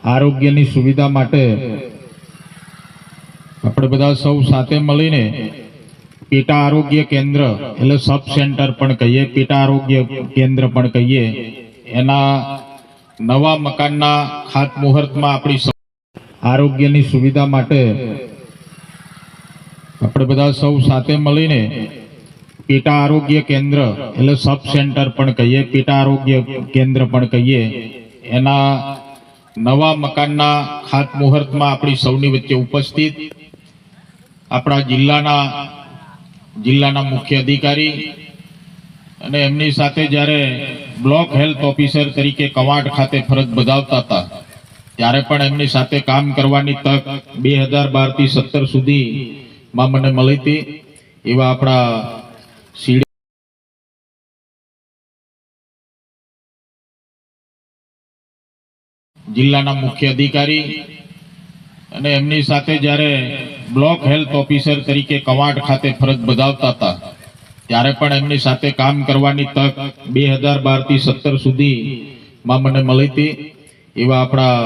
આરોગ્યની સુવિધા માટે આપણે બધા સૌ સાથે મળીને પેટા આરોગ્ય કેન્દ્ર એટલે સબ સેન્ટર પણ કહીએ, પેટા આરોગ્ય કેન્દ્ર પણ કહીએ, એના નવા મકાનના ખાતમુહૂર્તમાં આપણી આરોગ્યની સુવિધા માટે આપણે બધા સૌ સાથે મળીને પેટા આરોગ્ય કેન્દ્ર એટલે સબ સેન્ટર પણ કહીએ, પેટા આરોગ્ય કેન્દ્ર પણ કહીએ, એના નવા મકાનના ખાતમુહૂર્તમાં આપણી સૌની વચ્ચે ઉપસ્થિત આપણા જિલ્લાના મુખ્ય અધિકારી અને એમની સાથે જ્યારે બ્લોક હેલ્થ ઓફિસર તરીકે કવાંટ ખાતે ફરજ બજાવતા હતા ત્યારે પણ એમની સાથે કામ કરવાની તક 2012 થી 17 સુધીમાં મને મળી હતી. એવા આપણા જિલ્લાના મુખ્ય અધિકારી અને એમની સાથે જ્યારે બ્લોક હેલ્થ ઓફિસર તરીકે કવાંટ ખાતે ફરજ બજાવતા હતા ત્યારે પણ એમની સાથે કામ કરવાની તક 2012 થી 17 સુધીમાં મને મળી હતી. એવા આપણા